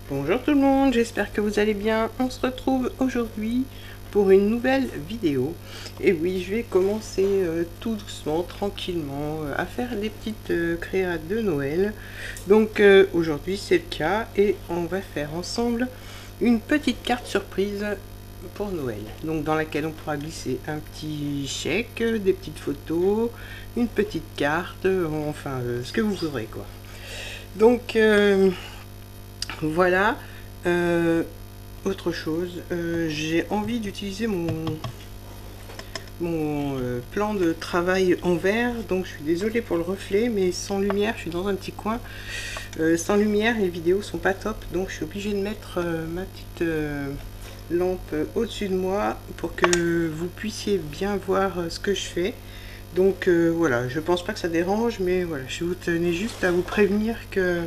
Bonjour tout le monde, j'espère que vous allez bien. On se retrouve aujourd'hui pour une nouvelle vidéo. Et oui, je vais commencer tout doucement, tranquillement, à faire des petites créas de Noël. Donc aujourd'hui c'est le cas et on va faire ensemble une petite carte surprise pour Noël. Donc dans laquelle on pourra glisser un petit chèque, des petites photos, une petite carte, enfin ce que vous voudrez quoi. Donc voilà. Autre chose, j'ai envie d'utiliser mon plan de travail en verre, donc je suis désolée pour le reflet, mais sans lumière, je suis dans un petit coin. Sans lumière, les vidéos sont pas top, donc je suis obligée de mettre ma petite lampe au-dessus de moi pour que vous puissiez bien voir ce que je fais. Donc voilà, je pense pas que ça dérange, mais voilà, je vous tenais juste à vous prévenir que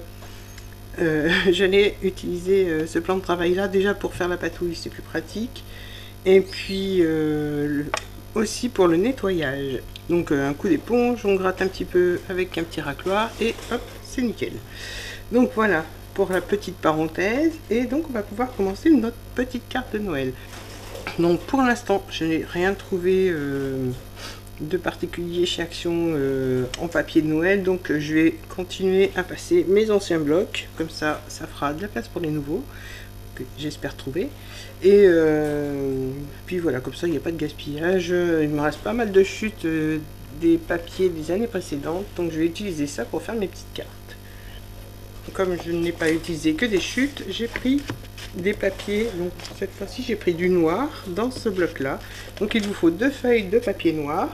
j'allais utiliser ce plan de travail là déjà pour faire la patouille, c'est plus pratique, et puis aussi pour le nettoyage. Donc un coup d'éponge, on gratte un petit peu avec un petit racloir et hop, c'est nickel. Donc voilà pour la petite parenthèse, et donc on va pouvoir commencer notre petite carte de Noël. Donc pour l'instant je n'ai rien trouvé de particulier chez Action en papier de Noël, donc je vais continuer à passer mes anciens blocs, comme ça ça fera de la place pour les nouveaux que j'espère trouver, et puis voilà, comme ça il n'y a pas de gaspillage. Il me reste pas mal de chutes des papiers des années précédentes, donc je vais utiliser ça pour faire mes petites cartes. Comme je n'ai pas utilisé que des chutes, j'ai pris des papiers, donc cette fois-ci j'ai pris du noir dans ce bloc là. Donc il vous faut 2 feuilles de papier noir.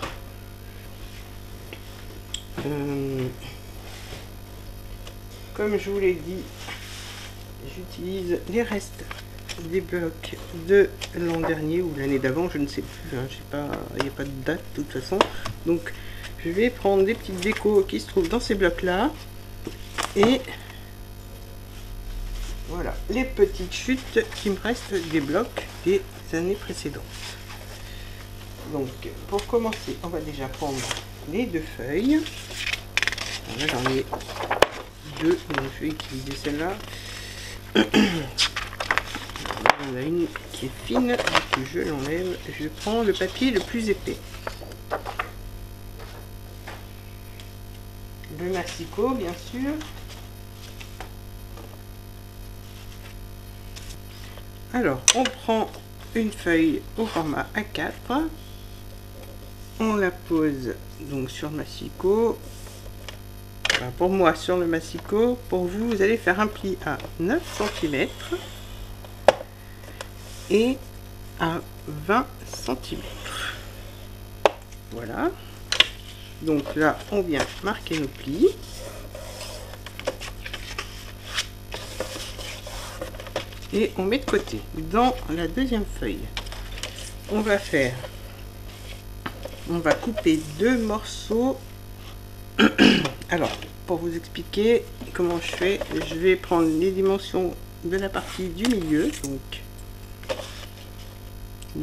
Comme je vous l'ai dit, j'utilise les restes des blocs de l'an dernier ou l'année d'avant, je ne sais plus, hein, je sais pas, il n'y a pas de date de toute façon. Donc je vais prendre des petites décos qui se trouvent dans ces blocs là, et voilà les petites chutes qui me restent des blocs des années précédentes. Donc pour commencer, on va déjà prendre les 2 feuilles. Là j'en ai 2, donc je vais utiliser celle-là. On a une qui est fine, donc je l'enlève. Je prends le papier le plus épais. Le massicot, bien sûr. Alors, on prend une feuille au format A4. On la pose donc sur le massicot. Enfin, pour moi, sur le massicot. Pour vous, vous allez faire un pli à 9 cm et à 20 cm. Voilà. Donc là, on vient marquer nos plis. Et on met de côté. Dans la deuxième feuille, on va couper 2 morceaux. Alors, pour vous expliquer comment je fais, je vais prendre les dimensions de la partie du milieu. Donc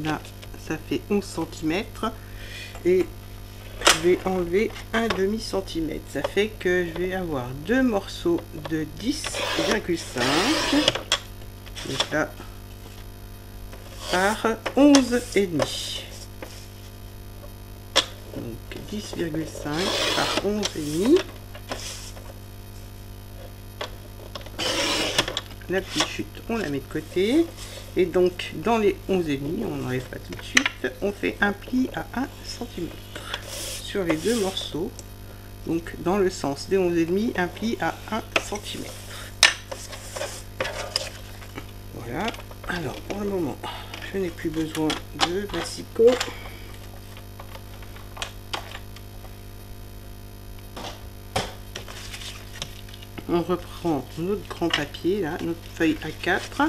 là, ça fait 11 cm. Et je vais enlever un demi centimètre. Ça fait que je vais avoir 2 morceaux de 10,5. Donc là, par 11,5. Donc 10,5 par 11,5. La petite chute, on la met de côté. Et donc, dans les 11,5, on n'enlève pas tout de suite, on fait un pli à 1 cm sur les 2 morceaux. Donc, dans le sens des 11,5, un pli à 1 cm. Voilà. Alors, pour le moment, je n'ai plus besoin de massicot. On reprend notre grand papier, là, notre feuille A4.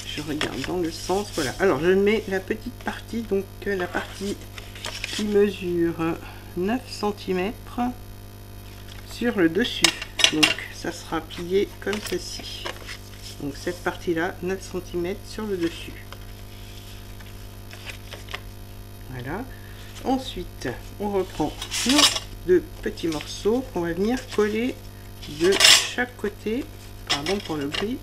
Je regarde dans le sens, voilà. Alors, je mets la petite partie, donc la partie qui mesure 9 cm sur le dessus. Donc, ça sera plié comme ceci. Donc, cette partie-là, 9 cm sur le dessus. Voilà. Ensuite, on reprend nos 2 petits morceaux qu'on va venir coller de chaque côté. Pardon pour le gris.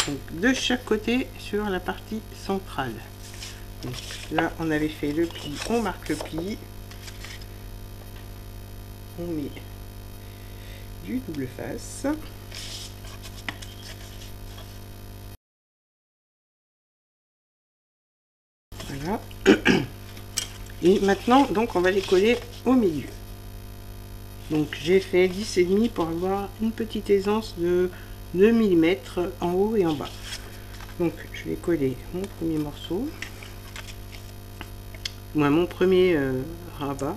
donc de chaque côté sur la partie centrale. Donc là on avait fait le pli, on marque le pli, on met du double face. Voilà. Et maintenant donc on va les coller au milieu. Donc j'ai fait 10,5 pour avoir une petite aisance de 2 mm en haut et en bas. Donc je vais coller mon premier morceau, mon premier rabat.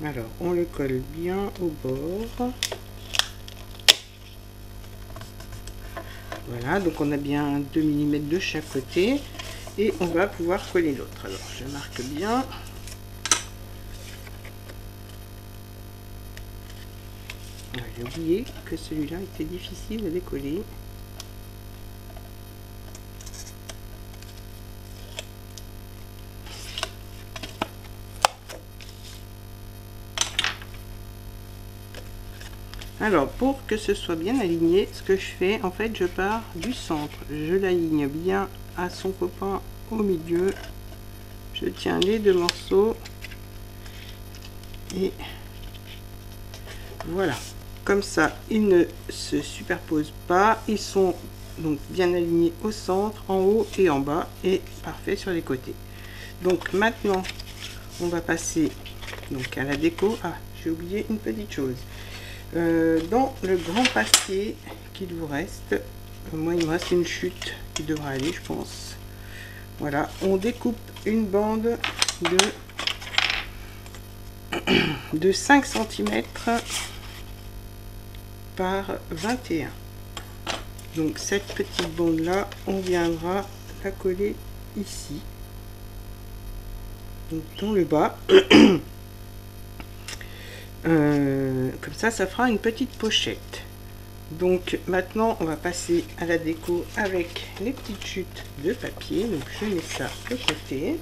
Alors on le colle bien au bord. Voilà, donc on a bien 2 mm de chaque côté et on va pouvoir coller l'autre. Alors je marque bien. J'ai oublié que celui-là était difficile à décoller. Alors pour que ce soit bien aligné, ce que je fais, en fait je pars du centre, je l'aligne bien à son copain au milieu, je tiens les deux morceaux et voilà, comme ça ils ne se superposent pas, ils sont donc bien alignés au centre, en haut et en bas, et parfait sur les côtés. Donc maintenant on va passer donc à la déco. Ah, j'ai oublié une petite chose. Dans le grand papier qu'il vous reste, moi il me reste une chute qui devra aller, je pense. Voilà, on découpe une bande de 5 cm par 21. Donc cette petite bande là, on viendra la coller ici, donc dans le bas. Comme ça, ça fera une petite pochette. Donc maintenant on va passer à la déco avec les petites chutes de papier. Donc je mets ça de côté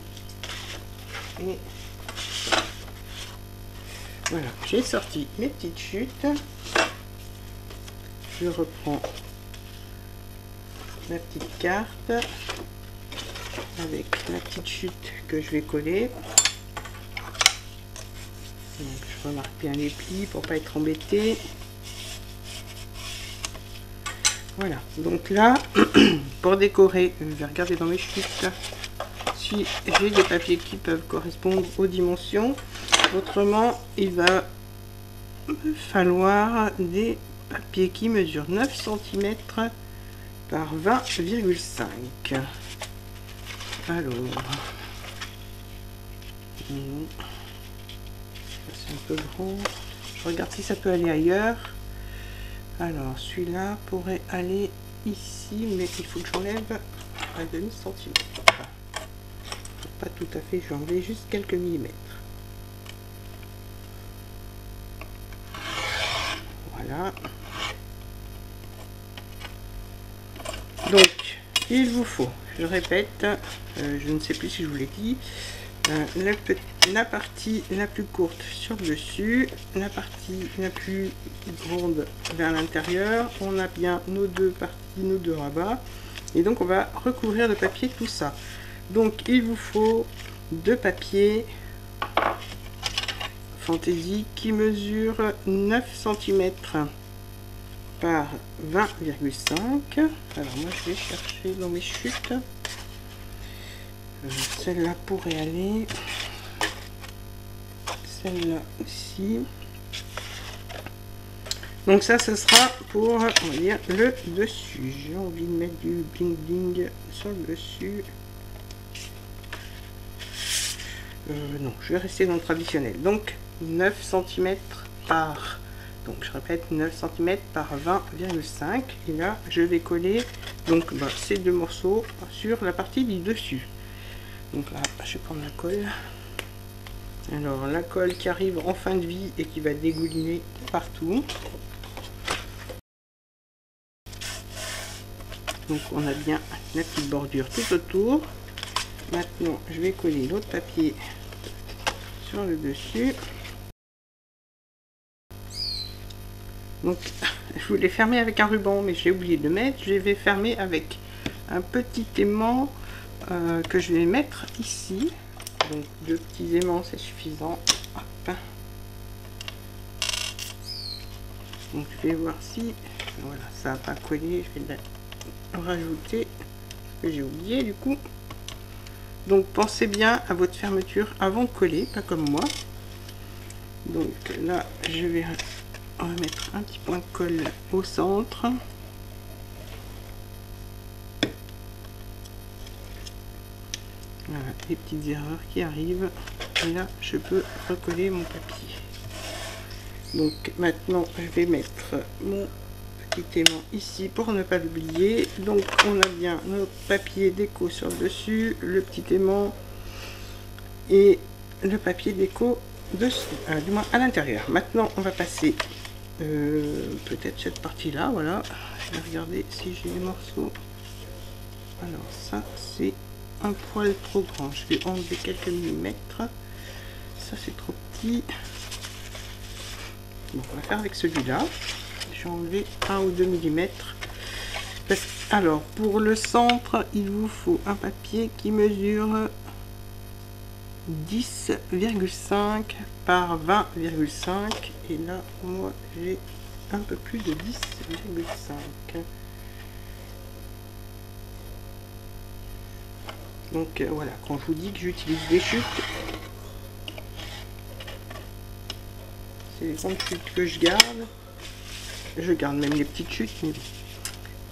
et voilà, j'ai sorti mes petites chutes. Je reprends ma petite carte avec la petite chute que je vais coller. Donc, je remarque bien les plis pour pas être embêté. Voilà, donc là pour décorer, je vais regarder dans mes chutes si j'ai des papiers qui peuvent correspondre aux dimensions. Autrement, il va me falloir des papiers qui mesurent 9 cm par 20,5. Alors, c'est un peu grand. Je regarde si ça peut aller ailleurs. Alors, celui-là pourrait aller ici, mais il faut que j'enlève un demi-centimètre. Enfin, pas tout à fait, je vais enlever juste quelques millimètres. Voilà. Donc, il vous faut, je répète, je ne sais plus si je vous l'ai dit, la partie la plus courte sur le dessus, la partie la plus grande vers l'intérieur. On a bien nos deux parties, nos deux rabats, et donc on va recouvrir de papier tout ça. Donc il vous faut deux papiers fantaisie qui mesurent 9 cm par 20,5. Alors moi je vais chercher dans mes chutes. Celle-là pourrait aller, celle-là aussi. Donc ça, ce sera pour, on va dire, le dessus. J'ai envie de mettre du bling bling sur le dessus. Non, je vais rester dans le traditionnel. Donc 9 cm par, donc je répète, 9 cm par 20,5. Et là, je vais coller donc ces deux morceaux sur la partie du dessus. Donc là, je vais prendre la colle. Alors, la colle qui arrive en fin de vie et qui va dégouliner partout. Donc, on a bien la petite bordure tout autour. Maintenant, je vais coller l'autre papier sur le dessus. Donc je voulais fermer avec un ruban, mais j'ai oublié de mettre. Je vais fermer avec un petit aimant que je vais mettre ici. Donc 2 petits aimants, c'est suffisant. Hop. Donc je vais voir si voilà, ça n'a pas collé. Je vais rajouter ce que j'ai oublié du coup. Donc pensez bien à votre fermeture avant de coller, pas comme moi. Donc là je vais remettre un petit point de colle au centre. Voilà, les petites erreurs qui arrivent. Et là je peux recoller mon papier. Donc maintenant je vais mettre mon petit aimant ici pour ne pas l'oublier. Donc on a bien notre papier déco sur le dessus, le petit aimant et le papier déco dessus, du moins à l'intérieur. Maintenant on va passer peut-être cette partie là. Voilà, je vais regarder si j'ai des morceaux. Alors ça c'est un poil trop grand, je vais enlever quelques millimètres. Ça c'est trop petit. Bon, on va faire avec celui-là. J'ai enlevé 1 ou 2 mm. Alors, pour le centre, il vous faut un papier qui mesure 10,5 par 20,5. Et là, moi, j'ai un peu plus de 10,5. Donc, voilà, quand je vous dis que j'utilise des chutes, c'est les grandes chutes que je garde. Je garde même les petites chutes, mais bon.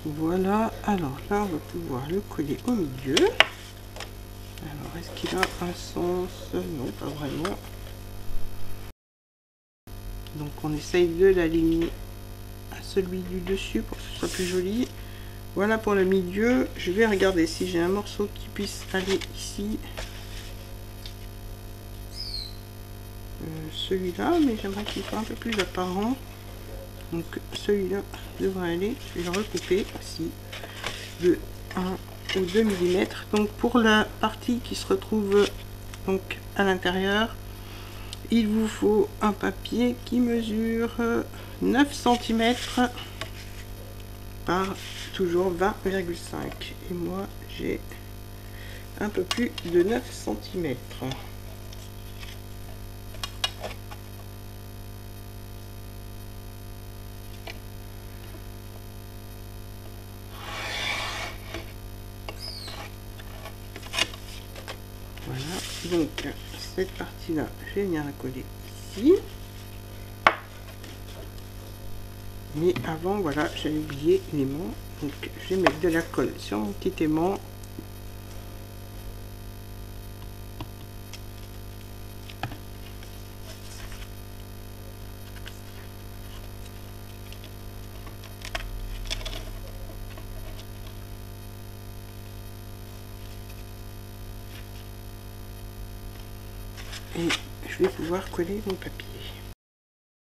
Voilà, alors là on va pouvoir le coller au milieu. Alors est-ce qu'il a un sens? Non, pas vraiment. Donc on essaye de l'aligner à celui du dessus pour que ce soit plus joli. Voilà pour le milieu. Je vais regarder si j'ai un morceau qui puisse aller ici. Celui-là, mais j'aimerais qu'il soit un peu plus apparent. Donc celui-là devrait aller. Je vais le recouper aussi de 1 ou 2 mm. Donc pour la partie qui se retrouve donc à l'intérieur, il vous faut un papier qui mesure 9 cm par toujours 20,5. Et moi j'ai un peu plus de 9 cm. Voilà, donc cette partie là, je vais venir la coller ici. Mais avant, voilà, j'avais oublié l'aimant. Donc je vais mettre de la colle sur mon petit aimant. Et je vais pouvoir coller mon papier.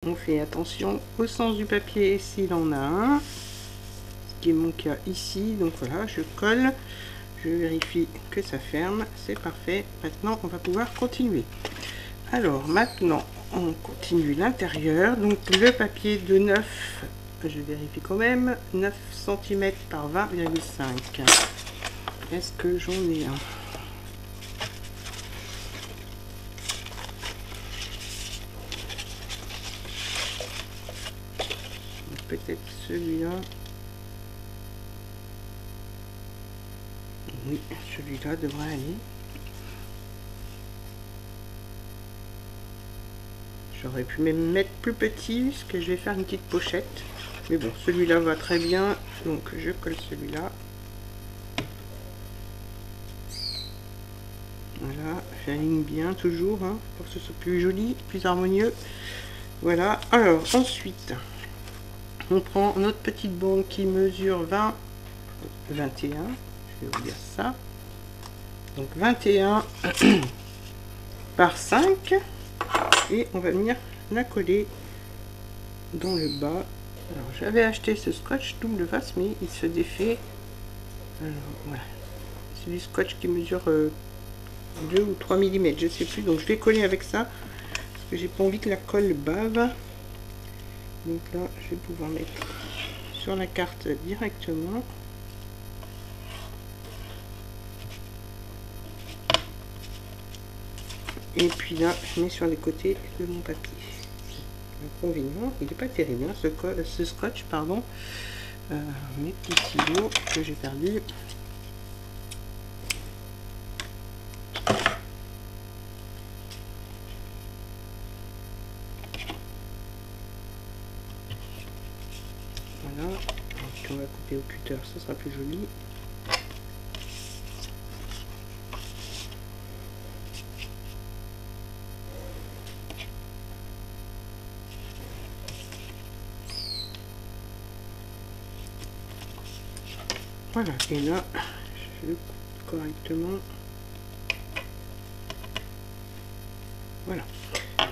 On fait attention au sens du papier s'il en a un, ce qui est mon cas ici. Donc voilà, je colle, je vérifie que ça ferme, c'est parfait. Maintenant on va pouvoir continuer. Alors maintenant on continue l'intérieur. Donc le papier de 9, je vérifie quand même, 9 cm par 20,5. Est-ce que j'en ai un? Peut-être celui-là. Oui, celui-là devrait aller. J'aurais pu même mettre plus petit puisque je vais faire une petite pochette. Mais bon, celui-là va très bien. Donc je colle celui-là. Voilà, j'aligne bien toujours hein, pour que ce soit plus joli, plus harmonieux. Voilà, alors ensuite... on prend notre petite bande qui mesure 21, je vais vous dire ça, donc 21 par 5, et on va venir la coller dans le bas. Alors j'avais acheté ce scotch double face, mais il se défait. Alors voilà, c'est du scotch qui mesure 2 ou 3 mm, je sais plus. Donc je vais coller avec ça parce que j'ai pas envie que la colle bave. Donc là, je vais pouvoir mettre sur la carte directement. Et puis là, je mets sur les côtés de mon papier. L'inconvénient, il n'est pas terrible, hein, ce scotch, pardon. Mes petits stylos que j'ai perdus. Voilà, donc on va couper au cutter, ce sera plus joli. Voilà, et là, je le coupe correctement. Voilà,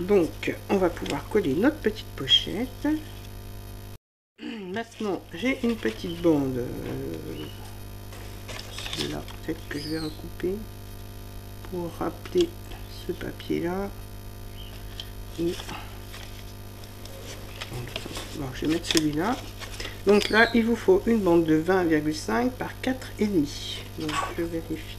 donc on va pouvoir coller notre petite pochette. Maintenant, j'ai une petite bande. Celle-là, peut-être que je vais recouper pour rappeler ce papier-là. Bon, je vais mettre celui-là. Donc là, il vous faut une bande de 20,5 par 4,5. Donc je vérifie.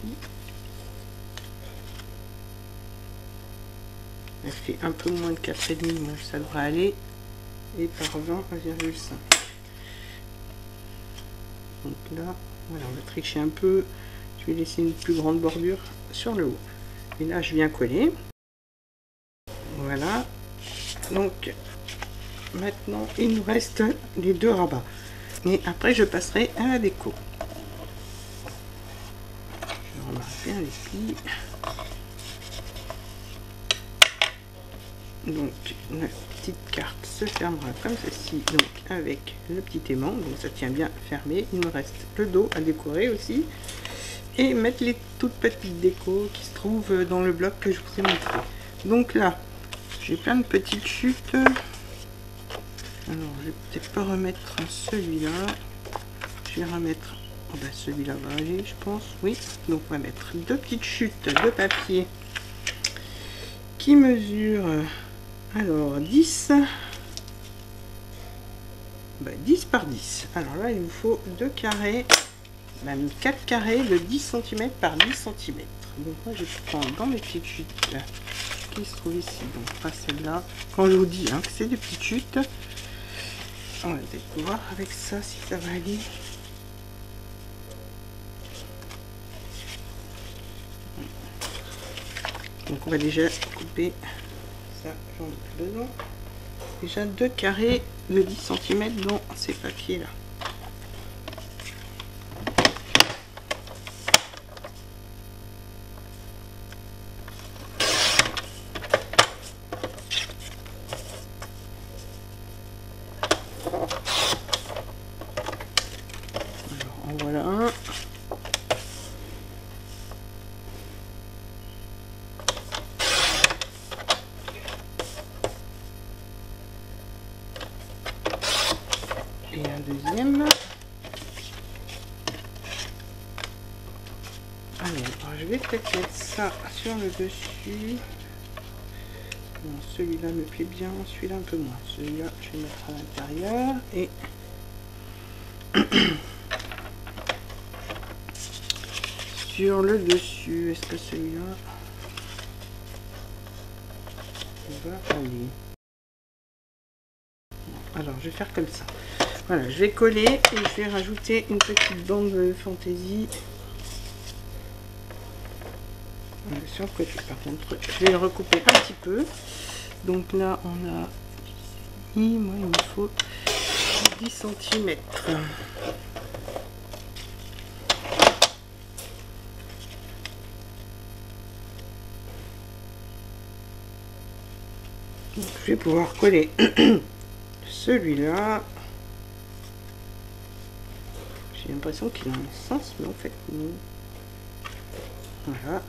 Elle fait un peu moins de 4,5, donc ça devrait aller. Et par 20,5. Donc là, voilà, on va tricher un peu. Je vais laisser une plus grande bordure sur le haut. Et là, je viens coller. Voilà. Donc, maintenant, il nous reste les 2 rabats. Et après, je passerai à la déco. Je remarque bien les plis. Donc, la petite carte se fermera comme ceci, donc avec le petit aimant. Donc, ça tient bien fermé. Il me reste le dos à décorer aussi. Et mettre les toutes petites décos qui se trouvent dans le bloc que je vous ai montré. Donc là, j'ai plein de petites chutes. Alors, je vais peut-être pas remettre celui-là. Je vais remettre, oh ben celui-là va aller, je pense. Oui, donc on va mettre 2 petites chutes de papier qui mesurent, alors 10, 10 par 10. Alors là, il vous faut 2 carrés, même 4 carrés de 10 cm par 10 cm. Donc moi, je prends dans mes petites chutes qui se trouvent ici, donc pas celle-là. Quand je vous dis hein, que c'est des petites chutes, on va peut-être voir avec ça si ça va aller. Donc on va déjà couper ça, j'en ai plus besoin. Déjà 2 carrés de 10 cm dans ces papiers là. Alors en voilà un. Et un deuxième. Alors, je vais peut-être mettre ça sur le dessus. Bon, celui-là me plaît bien, celui-là un peu moins. Celui-là, je vais mettre à l'intérieur. Et sur le dessus, est-ce que celui-là va aller? Alors, je vais faire comme ça. Voilà, je vais coller et je vais rajouter une petite bande de fantaisie sur le côté. Par contre, je vais le recouper un petit peu. Donc là, on a moi, il me faut 10 cm. Donc, je vais pouvoir coller celui-là. J'ai l'impression qu'il a un sens, mais en fait non. Voilà.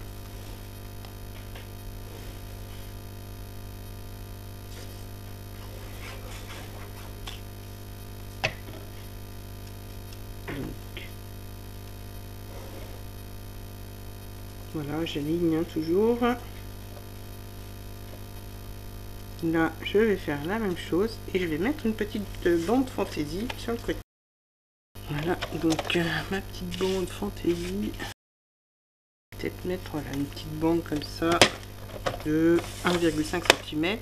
Donc, Voilà, j'aligne hein, toujours. Là, je vais faire la même chose et je vais mettre une petite bande fantaisie sur le côté. Voilà, donc ma petite bande fantaisie. Peut-être mettre voilà, une petite bande comme ça de 1,5 cm.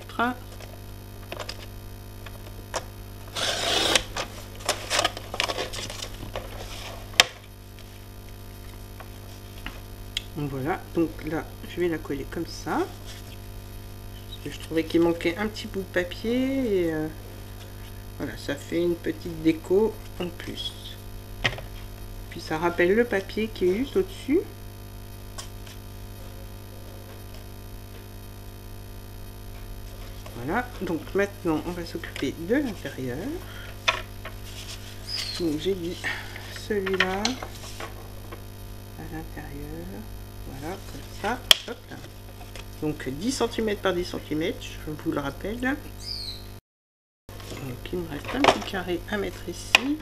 Voilà, donc là je vais la coller comme ça. Parce que je trouvais qu'il manquait un petit bout de papier et voilà, ça fait une petite déco en plus. Puis ça rappelle le papier qui est juste au-dessus. Voilà, donc maintenant on va s'occuper de l'intérieur. Donc j'ai dit celui-là à l'intérieur, voilà, comme ça, hop là. Donc 10 cm par 10 cm, je vous le rappelle. Donc il me reste un petit carré à mettre ici.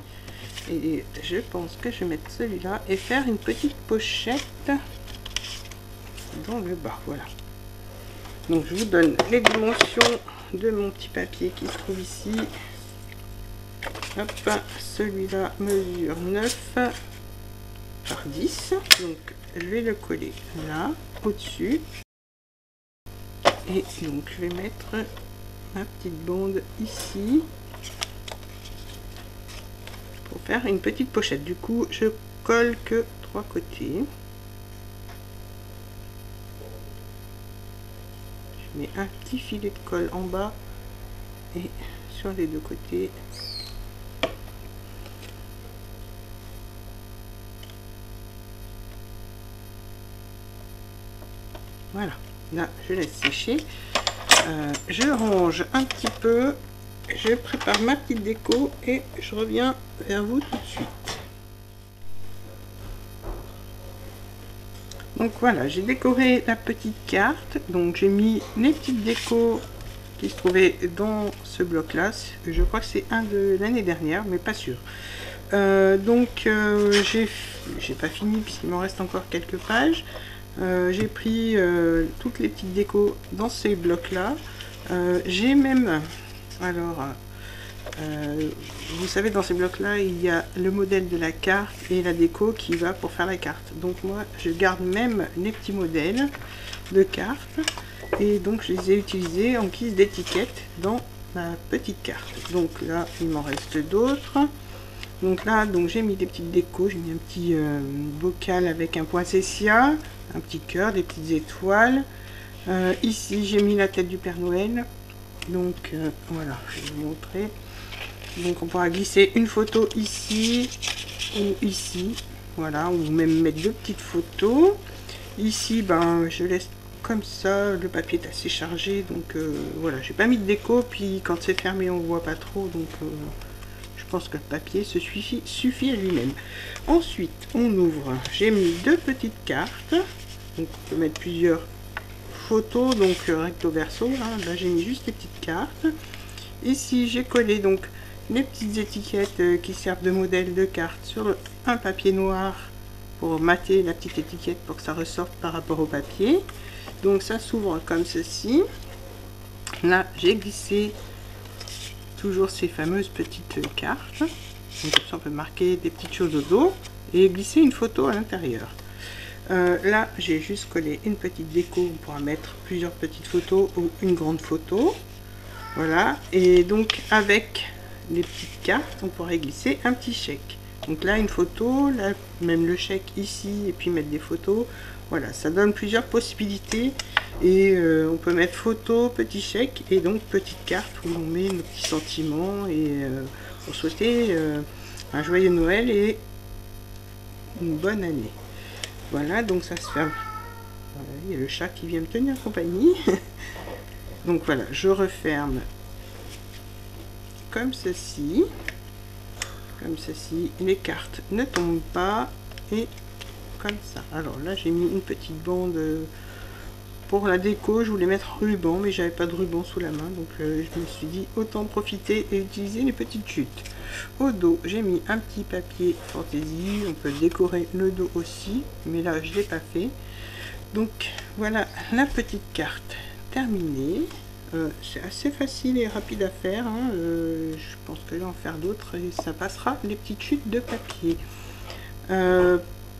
Et je pense que je vais mettre celui-là et faire une petite pochette dans le bas, voilà. Donc je vous donne les dimensions de mon petit papier qui se trouve ici. Hop, celui-là mesure 9 par 10. Donc je vais le coller là, au-dessus. Et donc je vais mettre ma petite bande ici. Pour faire une petite pochette. Du coup, je colle que 3 côtés. Je mets un petit filet de colle en bas et sur les deux côtés. Voilà, là je laisse sécher. Je range un petit peu. Je prépare ma petite déco et je reviens vers vous tout de suite. Donc voilà, j'ai décoré la petite carte. Donc j'ai mis les petites décos qui se trouvaient dans ce bloc là. Je crois que c'est un de l'année dernière, mais pas sûr. Donc j'ai pas fini puisqu'il m'en reste encore quelques pages. J'ai pris toutes les petites décos dans ces blocs là. J'ai même, alors vous savez, dans ces blocs là il y a le modèle de la carte et la déco qui va pour faire la carte. Donc moi je garde même les petits modèles de cartes et donc je les ai utilisés en guise d'étiquette dans ma petite carte. Donc là il m'en reste d'autres. Donc là donc j'ai mis des petites décos, j'ai mis un petit bocal avec un poinsettia, un petit cœur, des petites étoiles. Ici j'ai mis la tête du Père Noël. Donc voilà, je vais vous montrer. Donc on pourra glisser une photo ici ou ici, voilà, ou même mettre deux petites photos. Ici ben je laisse comme ça, le papier est assez chargé, donc voilà, j'ai pas mis de déco, puis quand c'est fermé on voit pas trop, donc je pense que le papier se suffit à lui-même. Ensuite on ouvre, j'ai mis deux petites cartes, donc on peut mettre plusieurs photos, donc recto verso, hein. Là j'ai mis juste les petites cartes. Ici j'ai collé donc les petites étiquettes qui servent de modèle de carte sur un papier noir pour mater la petite étiquette pour que ça ressorte par rapport au papier. Donc ça s'ouvre comme ceci. Là j'ai glissé toujours ces fameuses petites cartes. Donc comme ça on peut marquer des petites choses au dos et glisser une photo à l'intérieur. Là j'ai juste collé une petite déco, on pourra mettre plusieurs petites photos ou une grande photo. Voilà, et donc avec les petites cartes on pourrait glisser un petit chèque. Donc là une photo, là même le chèque ici et puis mettre des photos. Voilà, ça donne plusieurs possibilités et on peut mettre photo, petit chèque et donc petite carte où on met nos petits sentiments et pour souhaiter un joyeux Noël et une bonne année. Voilà, donc ça se ferme. Voilà, il y a le chat qui vient me tenir compagnie. Donc voilà, je referme comme ceci. Comme ceci, les cartes ne tombent pas et comme ça. Alors là j'ai mis une petite bande pour la déco, je voulais mettre ruban mais j'avais pas de ruban sous la main, donc je me suis dit autant profiter et utiliser les petites chutes. Au dos j'ai mis un petit papier fantaisie, on peut décorer le dos aussi mais là je l'ai pas fait. Donc voilà la petite carte terminée. C'est assez facile et rapide à faire, hein. Je pense que je vais en faire d'autres et ça passera. Les petites chutes de papier.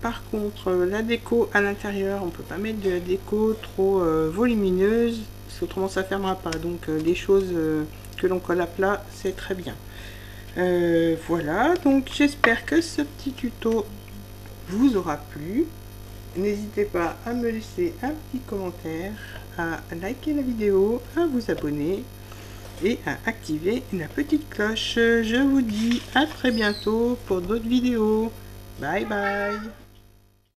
Par contre, la déco à l'intérieur, on peut pas mettre de la déco trop volumineuse, parce qu'autrement ça fermera pas. Donc les choses que l'on colle à plat, c'est très bien. Voilà, donc j'espère que ce petit tuto vous aura plu. N'hésitez pas à me laisser un petit commentaire, à liker la vidéo, à vous abonner et à activer la petite cloche. Je vous dis à très bientôt pour d'autres vidéos. Bye bye.